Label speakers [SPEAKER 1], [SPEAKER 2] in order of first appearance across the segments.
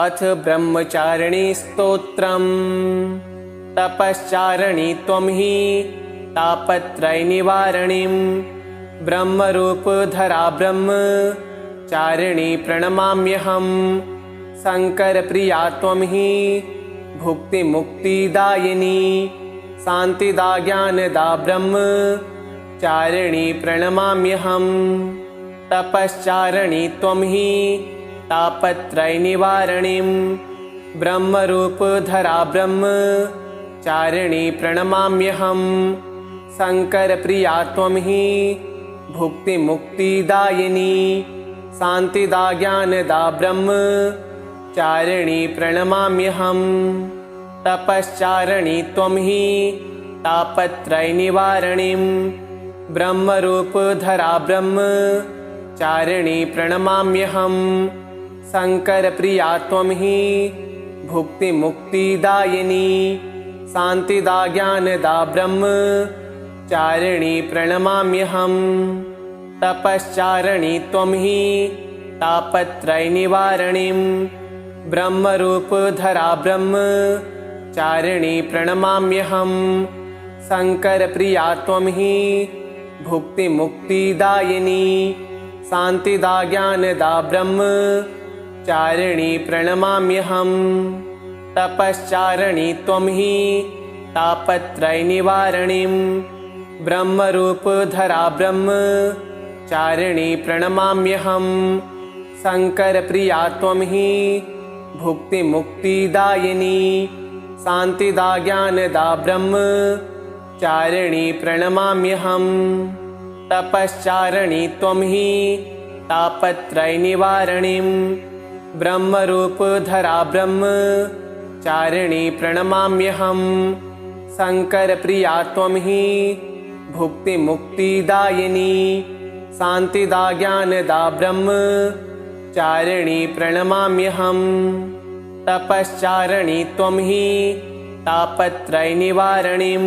[SPEAKER 1] अथ ब्रह्मचारिणी स्तोत्रम्। तपश्चारिणी त्वं हि तापत्रयनिवारणीं ब्रह्मरूपधरा ब्रह्मचारिणी प्रणमाम्यहम्। शङ्करप्रिया त्वं हि भुक्तिमुक्तिदायिनी शान्तिदा ज्ञानदा ब्रह्मचारिणी प्रणमाम्यहम्। तपश्चारिणी त्वं हि तापत्रयनिवारणीं ब्रह्मरूपधरा ब्रह्मचारिणी प्रणमाम्यहम्। शङ्करप्रिया त्वं हि भुक्तिमुक्तिदायिनी शान्तिदा ज्ञानदा ब्रह्मचारिणी प्रणमाम्यहम्। तपश्चारिणी त्वं हि तापत्रयनिवारणीं ब्रह्मरूपधरा ब्रह्मचारिणी प्रणमाम्यहम्। शङ्करप्रिया त्वं हि भुक्तिमुक्तिदायिनी शान्तिदा ज्ञानदा ब्रह्मचारिणी प्रणमाम्यहम्। तपश्चारिणी त्वं हि तापत्रयनिवारणीं ब्रह्मरूपधरा ब्रह्मचारिणी प्रणमाम्यहम्। शङ्करप्रिया त्वं हि भुक्तिमुक्तिदायिनी शान्तिदा ज्ञानदा ब्रह्मचारिणी प्रणमाम्यहम्। तपश्चारिणी त्वं हि तापत्रयनिवारणीं ब्रह्मरूपधरा ब्रह्मचारिणी प्रणमाम्यहम्। शङ्करप्रिया त्वं हि भुक्तिमुक्तिदायिनी शान्तिदा ज्ञानदा ब्रह्मचारिणी प्रणमाम्यहम्। तपश्चारिणी त्वं हि तापत्रयनिवारणीं ब्रह्मरूपधरा ब्रह्मचारिणी प्रणमाम्यहम्। शङ्करप्रिया त्वं हि भुक्तिमुक्तिदायिनी शान्तिदा ज्ञानदा ब्रह्मचारिणी प्रणमाम्यहम्। तपश्चारिणी त्वं हि तापत्रयनिवारणीं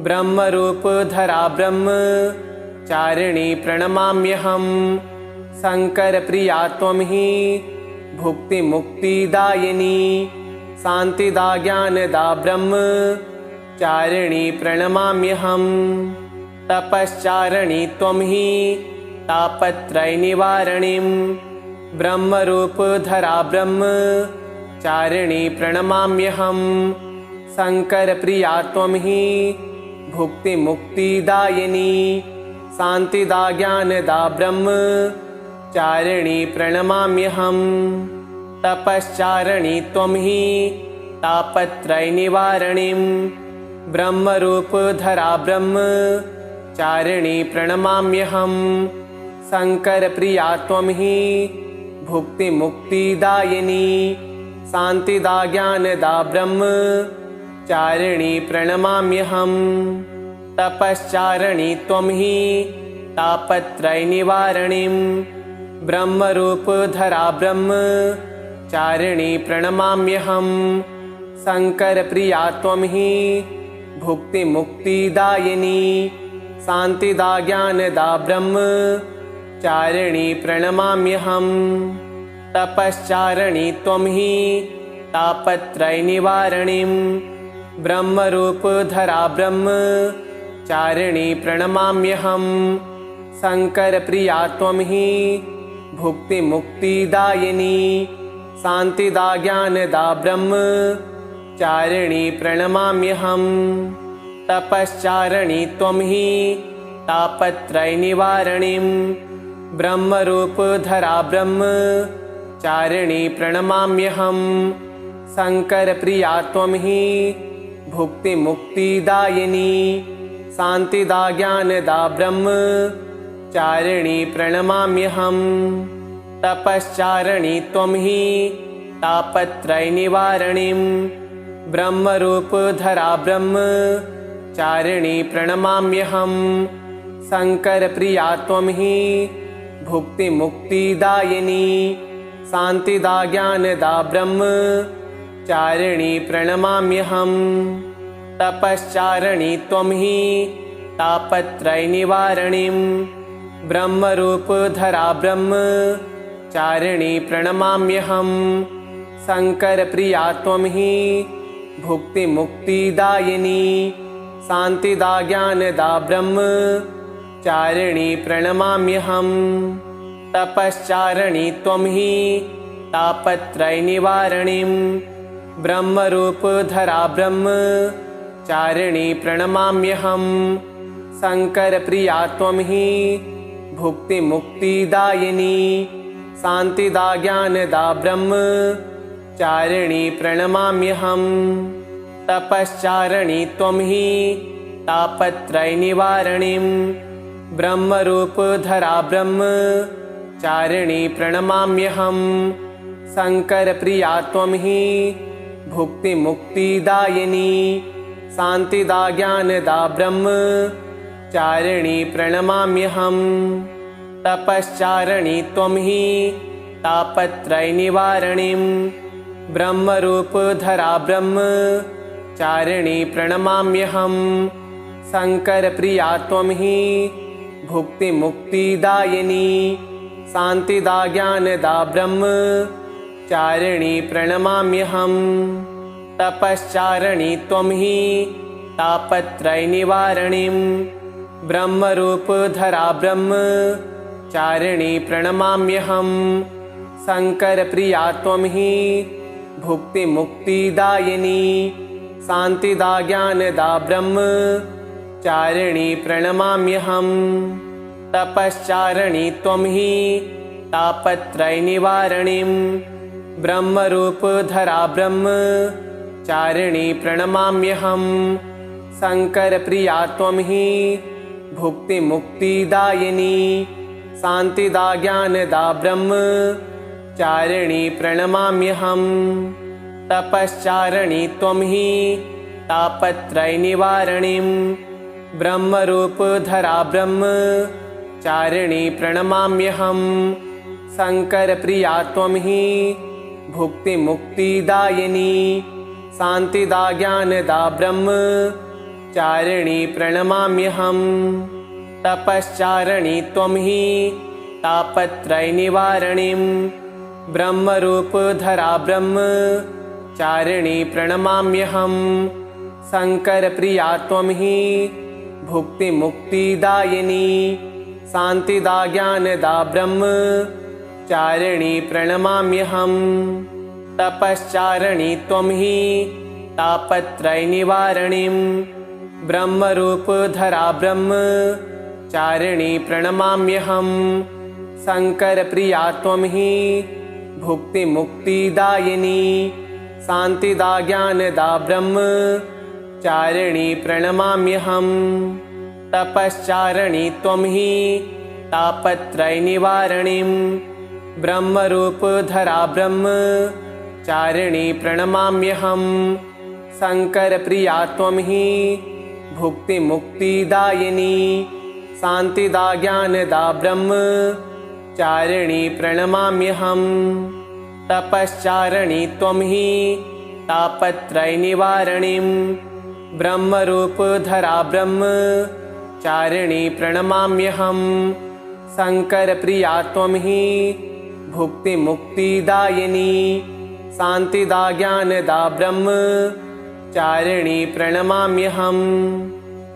[SPEAKER 1] ब्रह्मरूपधरा ब्रह्मचारिणी प्रणमाम्यहम्। शङ्करप्रिया त्वं हि भुक्तिमुक्तिदायिनी शान्तिदा ज्ञानदा ब्रह्मचारिणी प्रणमाम्यहम्। तपश्चारिणी त्वं हि तापत्रयनिवारणीं ब्रह्मरूपधरा ब्रह्मचारिणी प्रणमाम्यहम्। शङ्करप्रिया त्वं हि भुक्तिमुक्तिदायिनी शान्तिदा ज्ञानदा ब्रह्मचारिणी प्रणमाम्यहम्। तपश्चारिणी त्वं हि तापत्रयनिवारणीं ब्रह्मरूपधरा ब्रह्मचारिणी प्रणमाम्यहम्। शङ्करप्रिया त्वं हि भुक्तिमुक्तिदायिनी शान्तिदा ज्ञानदा ब्रह्मचारिणी प्रणमाम्यहम्। तपश्चारिणी त्वं हि तापत्रयनिवारणीं ब्रह्मरूपधरा ब्रह्मचारिणी प्रणमाम्यहम्। शङ्करप्रिया त्वं हि भुक्तिमुक्तिदायिनी शान्तिदा ज्ञानदा ब्रह्मचारिणी प्रणमाम्यहम्। तपश्चारिणी त्वं हि तापत्रयनिवारणीं ब्रह्मरूपधरा ब्रह्मचारिणी प्रणमाम्यहम्। शङ्करप्रिया त्वं हि भुक्तिमुक्तिदायिनी शान्तिदा ज्ञानदा ब्रह्मचारिणी प्रणमाम्यहम्। तपश्चारिणी त्वं हि तापत्रयनिवारणीं ब्रह्मरूपधरा ब्रह्मचारिणी प्रणमाम्यहम्। शङ्करप्रिया त्वं हि भुक्तिमुक्तिदायिनी शान्तिदा ज्ञानदा ब्रह्मचारिणी प्रणमाम्यहम्। तपश्चारिणी त्वं हि तापत्रयनिवारणीं ब्रह्मरूपधरा ब्रह्मचारिणी प्रणमाम्यहम्। शङ्करप्रिया त्वं हि भुक्तिमुक्तिदायिनी शान्तिदा ज्ञानदा ब्रह्मचारिणी प्रणमाम्यहम्। तपश्चारिणी त्वं हि तापत्रयनिवारणीं ब्रह्मरूपधरा ब्रह्मचारिणी प्रणमाम्यहम्। शङ्करप्रिया त्वं हि भुक्तिमुक्तिदायिनी शान्तिदा ज्ञानदा ब्रह्मचारिणी प्रणमाम्यहम् तपश्चारिणी त्वं हि तापत्रयनिवारणीं ब्रह्मरूपधरा ब्रह्मचारिणी प्रणमाम्यहम् शङ्करप्रिया त्वं हि भुक्तिमुक्तिदायिनी शान्तिदा ज्ञानदा ब्रह्मचारिणी प्रणमाम्यहम् तपश्चारिणी त्वं हि तापत्रयनिवारणीं ब्रह्मरूपधरा ब्रह्मचारिणी प्रणमाम्यहम् शङ्करप्रिया त्वं हि भुक्तिमुक्तिदायिनी शान्तिदा ज्ञानदा ब्रह्मचारिणी प्रणमाम्यहम् तपश्चारिणी त्वं हि तापत्रयनिवारणीं ब्रह्मरूपधरा ब्रह्मचारिणी प्रणमाम्यहम् शङ्करप्रिया त्वं हि भुक्तिमुक्तिदायिनी शान्तिदा ज्ञानदा ब्रह्मचारिणी प्रणमाम्यहम् तपश्चारिणी त्वं हि तापत्रयनिवारणीं ब्रह्मरूपधरा ब्रह्मचारिणी प्रणमाम्यहम् शङ्करप्रिया त्वं हि भुक्तिमुक्तिदायिनी शान्तिदा ज्ञानदा ब्रह्मचारिणी प्रणमाम्यहम् तपश्चारिणी त्वं हि तापत्रयनिवारणीं ब्रह्मरूपधरा ब्रह्मचारिणी प्रणमाम्यहम् शङ्करप्रिया त्वं हि भुक्तिमुक्तिदायिनी शान्तिदा ज्ञानदा ब्रह्मचारिणी प्रणमाम्यहम् तपश्चारिणी त्वं हि तापत्रयनिवारणीं ब्रह्मरूपधरा ब्रह्मचारिणी प्रणमाम्यहम् शङ्करप्रिया त्वं हि भुक्तिमुक्तिदायिनी शान्तिदा ज्ञानदा ब्रह्मचारिणी प्रणमाम्यहम् तपश्चारिणी त्वं हि तापत्रयनिवारणीं ब्रह्मरूपधरा ब्रह्मचारिणी प्रणमाम्यहम् शङ्करप्रिया त्वं हि भुक्तिमुक्तिदायिनी शान्तिदा ज्ञानदा ब्रह्मचारिणी प्रणमाम्यहम् तपश्चारिणी त्वं हि तापत्रयनिवारणीं ब्रह्मरूपधरा ब्रह्मचारिणी प्रणमाम्यहम् शङ्करप्रिया त्वं हि भुक्तिमुक्तिदायिनी शान्तिदा ज्ञानदा ब्रह्मचारिणी प्रणमाम्यहम् तपश्चारिणी त्वं हि तापत्रयनिवारणीं ब्रह्मरूपधरा ब्रह्मचारिणी प्रणमाम्यहम् शङ्करप्रिया त्वं हि भुक्तिमुक्तिदायिनी शान्तिदा ज्ञानदा ब्रह्मचारिणी प्रणमाम्यहम् तपश्चारिणी त्वं हि तापत्रयनिवारणीं ब्रह्मरूपधरा ब्रह्मचारिणी प्रणमाम्यहम् शङ्करप्रिया त्वं हि भुक्तिमुक्तिदायिनी शान्तिदा ज्ञानदा ब्रह्मचारिणी प्रणमाम्यहम्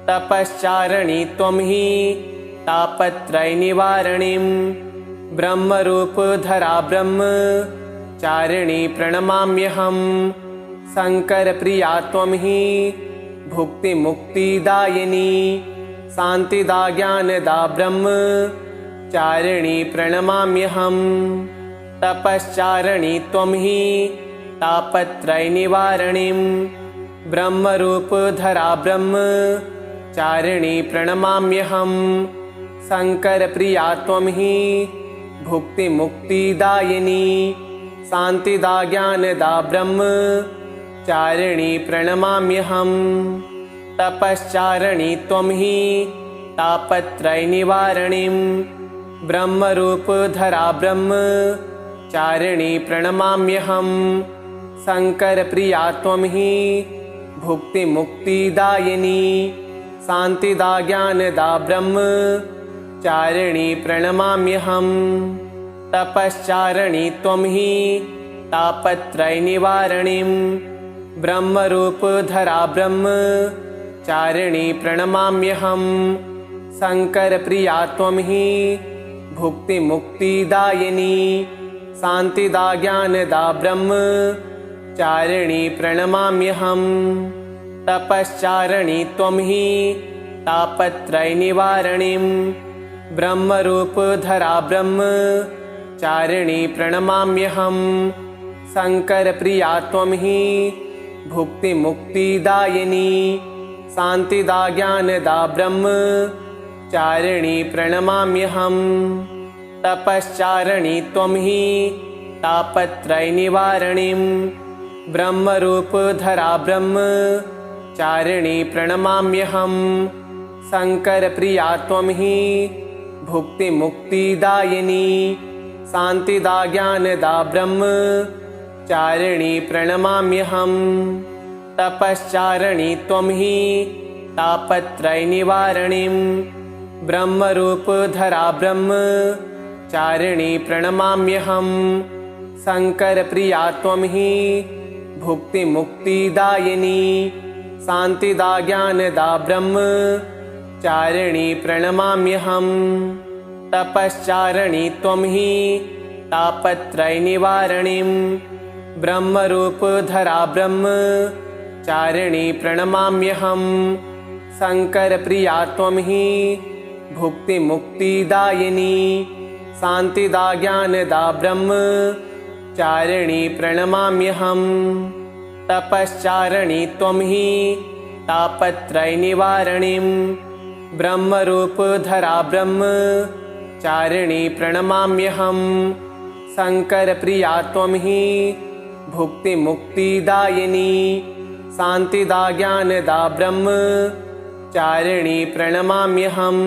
[SPEAKER 1] तपश्चारिणी त्वं हि तापत्रयनिवारणीं ब्रह्मरूपधरा ब्रह्मचारिणी प्रणमाम्यहम् शङ्करप्रिया त्वं हि भुक्तिमुक्तिदायिनी शान्तिदा ज्ञानदा ब्रह्मचारिणी प्रणमाम्यहम् तपश्चारिणी त्वं हि तापत्रयनिवारणीं ब्रह्मरूपधरा ब्रह्मचारिणी प्रणमाम्यहम् शङ्करप्रिया त्वं हि भुक्तिमुक्तिदायिनी शान्तिदा ज्ञानदा ब्रह्मचारिणी प्रणमाम्यहम् तपश्चारिणी त्वं हि तापत्रयनिवारणीं ब्रह्मरूपधरा ब्रह्मचारिणी प्रणमाम्यहम् शङ्करप्रिया त्वं हि भुक्तिमुक्तिदायिनी शान्तिदा ज्ञानदा ब्रह्मचारिणी प्रणमाम्यहम् तपश्चारिणी त्वं हि तापत्रयनिवारणीं ब्रह्मरूपधरा ब्रह्मचारिणी प्रणमाम्यहं शङ्करप्रिया त्वं हि भुक्तिमुक्तिदायिनी शान्तिदा ज्ञानदा ब्रह्मचारिणी प्रणमाम्यहं तपश्चारिणी त्वं हि तापत्रयनिवारणीं ब्रह्मरूपधरा ब्रह्मचारिणी प्रणमाम्यहं शङ्करप्रिया त्वं हि भुक्तिमुक्तिदायिनी शान्तिदा ज्ञानदा ब्रह्मचारिणी प्रणमाम्यहं तपश्चारिणी त्वं हि तापत्रयनिवारणीं ब्रह्मरूपधरा ब्रह्मचारिणी प्रणमाम्यहं शङ्करप्रिया त्वं हि भुक्तिमुक्तिदायिनी शान्तिदा ज्ञानदा ब्रह्मचारिणी प्रणमाम्यहं तपश्चारिणी त्वं हि तापत्रयनिवारणीं ब्रह्मरूपधरा ब्रह्मचारिणी प्रणमाम्यहं शङ्करप्रिया त्वं हि भुक्तिमुक्तिदायिनी शान्तिदा ज्ञानदा ब्रह्मचारिणी प्रणमाम्यहं तपश्चारिणी त्वं हि तापत्रयनिवारणीं ब्रह्मरूपधरा ब्रह्मचारिणी प्रणमाम्यहं शङ्करप्रिया त्वं हि भुक्तिमुक्तिदायिनी शान्तिदा ज्ञानदा ब्रह्मचारिणी प्रणमाम्यहं तपश्चारिणी त्वं हि तापत्रयनिवारणीं ब्रह्मरूपधरा ब्रह्मचारिणी प्रणमाम्यहं शङ्करप्रिया त्वं हि भुक्तिमुक्तिदायिनी शान्तिदा ज्ञानदा ब्रह्मचारिणी प्रणमाम्यहं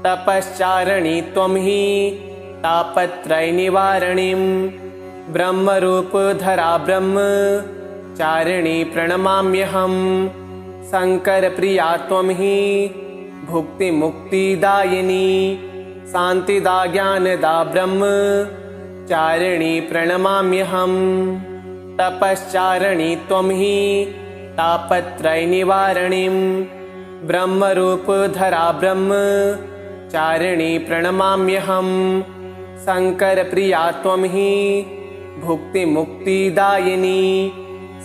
[SPEAKER 1] तपश्चारिणी त्वं हि तापत्रयनिवारणीं ब्रह्मरूपधरा ब्रह्मचारिणी प्रणमाम्यहं शङ्करप्रिया त्वं हि भुक्तिमुक्तिदायिनी शान्तिदा ज्ञानदा ब्रह्मचारिणी प्रणमाम्यहं तपश्चारिणी त्वं हि तापत्रयनिवारणीं ब्रह्मरूपधरा ब्रह्मचारिणी प्रणमाम्यहं शङ्करप्रिया त्वं हि भुक्तिमुक्तिदायिनी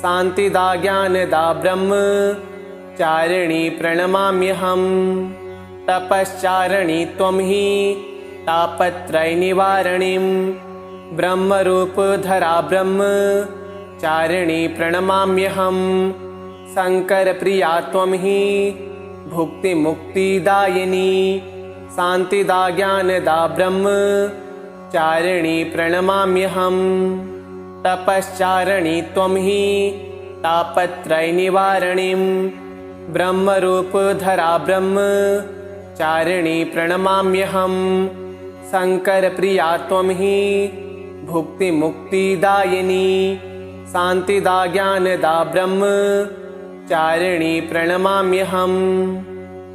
[SPEAKER 1] शान्तिदा ज्ञानदा ब्रह्मचारिणी प्रणमाम्यहं तपश्चारिणी त्वं हि तापत्रयनिवारणीं ब्रह्मरूपधरा ब्रह्मचारिणी प्रणमाम्यहं शङ्करप्रिया त्वं हि भुक्तिमुक्तिदायिनी शान्तिदा ज्ञानदा ब्रह्मचारिणी प्रणमाम्यहं तपश्चारिणी त्वं हि तापत्रयनिवारणीं ब्रह्मरूपधरा ब्रह्मचारिणी प्रणमाम्यहं शङ्करप्रिया त्वं हि भुक्तिमुक्तिदायिनी शान्तिदा ज्ञानदा ब्रह्मचारिणी प्रणमाम्यहं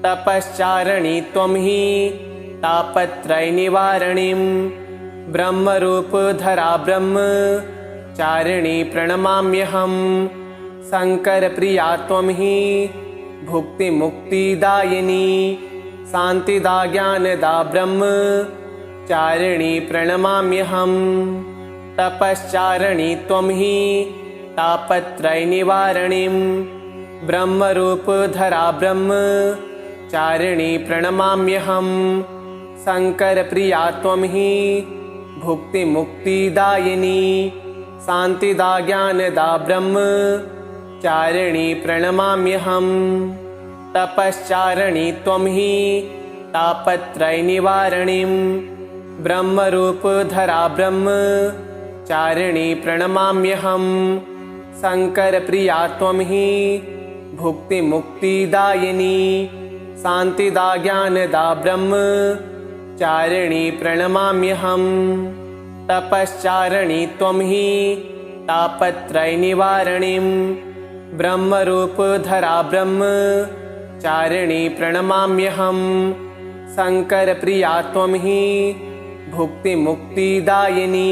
[SPEAKER 1] तपश्चारिणी त्वं हि तापत्रयनिवारणीं ब्रह्मरूपधरा ब्रह्मचारिणी प्रणमाम्यहं शङ्करप्रिया त्वं हि भुक्तिमुक्तिदायिनी शान्तिदा ज्ञानदा ब्रह्मचारिणी प्रणमाम्यहं तपश्चारिणी त्वं हि तापत्रयनिवारणीं ब्रह्मरूपधरा ब्रह्मचारिणी प्रणमाम्यहं शङ्करप्रिया त्वं हि भुक्तिमुक्तिदायिनी शान्तिदा ज्ञानदा ब्रह्मचारिणी प्रणमाम्यहं तपश्चारिणी त्वं हि तापत्रयनिवारणीं ब्रह्मरूपधरा ब्रह्मचारिणी प्रणमाम्यहं शङ्करप्रिया त्वं हि भुक्तिमुक्तिदायिनी शान्तिदा ज्ञानदा ब्रह्मचारिणी प्रणमाम्यहं तपश्चारिणी त्वं हि तापत्रयनिवारणीं ब्रह्मरूपधरा ब्रह्मचारिणी प्रणमाम्यहं शङ्करप्रिया त्वं हि भुक्तिमुक्तिदायिनी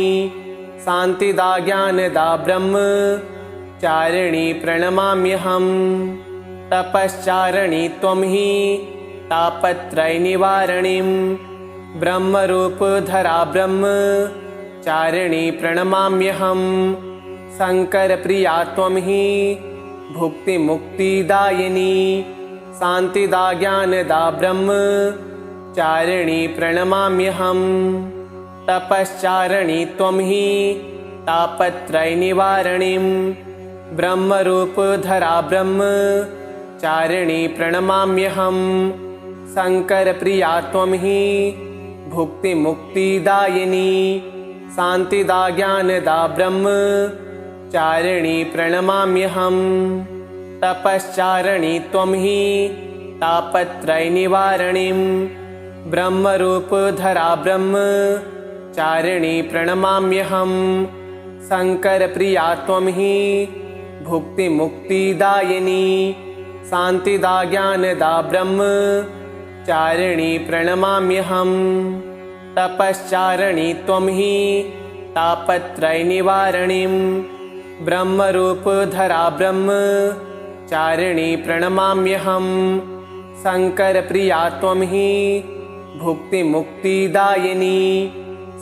[SPEAKER 1] शान्तिदा ज्ञानदा ब्रह्मचारिणी प्रणमाम्यहम् तपश्चारिणी त्वं हि तापत्रयनिवारणीं ब्रह्मरूपधरा ब्रह्मचारिणी प्रणमाम्यहम् शङ्करप्रिया त्वं हि भुक्तिमुक्तिदायिनी शान्तिदा ज्ञानदा ब्रह्मचारिणी प्रणमाम्यहम् तपश्चारिणी त्वं हि तापत्रयनिवारणीं ब्रह्मरूपधरा ब्रह्मचारिणी प्रणमाम्यहम् शङ्करप्रिया त्वं हि भुक्तिमुक्तिदायिनी शान्तिदा ज्ञानदा ब्रह्मचारिणी प्रणमाम्यहम् तपश्चारिणी त्वं हि तापत्रयनिवारणीं ब्रह्मरूपधरा ब्रह्मचारिणी प्रणमाम्यहम् शङ्करप्रिया त्वं हि भुक्तिमुक्तिदायिनी शान्तिदा ज्ञानदा ब्रह्मचारिणी प्रणमाम्यहम् तपश्चारिणी त्वं हि तापत्रयनिवारणीं ब्रह्मरूपधरा ब्रह्मचारिणी प्रणमाम्यहम् शङ्करप्रिया त्वं हि भुक्तिमुक्तिदायिनी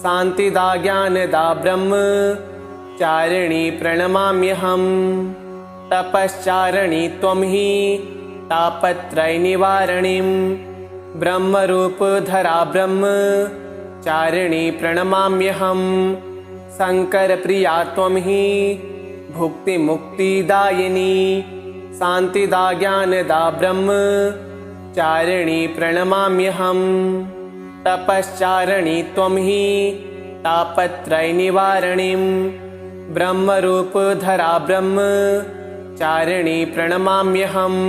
[SPEAKER 1] शान्तिदा ज्ञानदा ब्रह्मचारिणी प्रणमाम्यहम् तपश्चारिणी त्वं हि तापत्रयनिवारणीं ब्रह्मरूपधरा ब्रह्मचारिणी प्रणमाम्यहम् शङ्करप्रिया त्वं हि भुक्तिमुक्तिदायिनी शान्तिदा ज्ञानदा ब्रह्मचारिणी प्रणमाम्यहम् तपश्चारिणी त्वं हि तापत्रयनिवारणीं ब्रह्मरूपधरा ब्रह्मचारिणी प्रणमाम्यहम्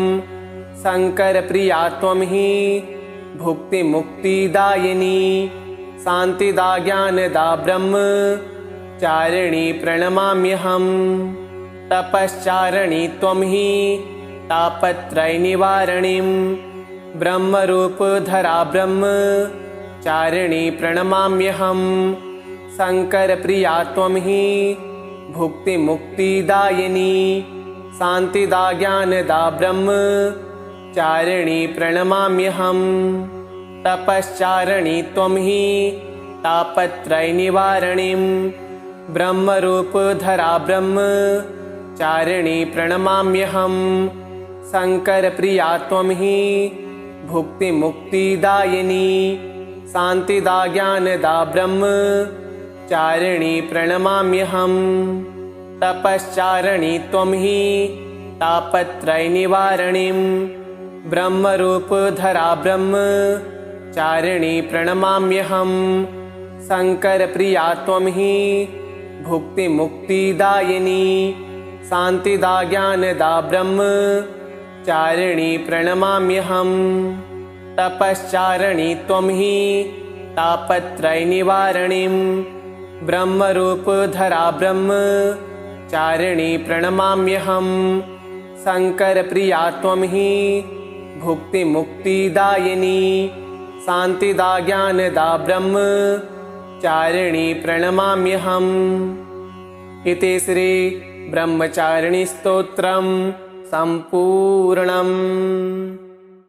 [SPEAKER 1] शङ्करप्रिया त्वं हि भुक्तिमुक्तिदायिनी शान्तिदा ज्ञानदा ब्रह्मचारिणी प्रणमाम्यहम् तपश्चारिणी त्वं हि तापत्रयनिवारणीं ब्रह्मरूपधरा ब्रह्मचारिणी प्रणमाम्यहम् शङ्करप्रिया त्वं हि भुक्तिमुक्तिदायिनी शान्तिदा ज्ञानदा ब्रह्मचारिणी प्रणमाम्यहम् तपश्चारिणी त्वं हि तापत्रयनिवारणीं ब्रह्मरूपधरा ब्रह्मचारिणी प्रणमाम्यहम् शङ्करप्रिया त्वं हि भुक्तिमुक्तिदायिनी शान्तिदा ज्ञानदा ब्रह्मचारिणी प्रणमाम्यहम् तपश्चारिणी त्वं हि तापत्रयनिवारणीं ब्रह्मरूपधरा ब्रह्मचारिणी प्रणमाम्यहम् शङ्करप्रिया त्वं हि भुक्तिमुक्तिदायिनी शान्तिदा ज्ञानदा ब्रह्मचारिणी प्रणमाम्यहम् तपश्चारिणी त्वं हि तापत्रयनिवारणीं ब्रह्मरूपधरा ब्रह्मचारिणी प्रणमाम्यहम् शङ्करप्रिया त्वं हि भुक्तिमुक्तिदायिनी शान्तिदा ज्ञानदा ब्रह्मचारिणी प्रणमाम्यहम् इति श्री ब्रह्मचारिणी स्तोत्रम् सम्पूर्णम्।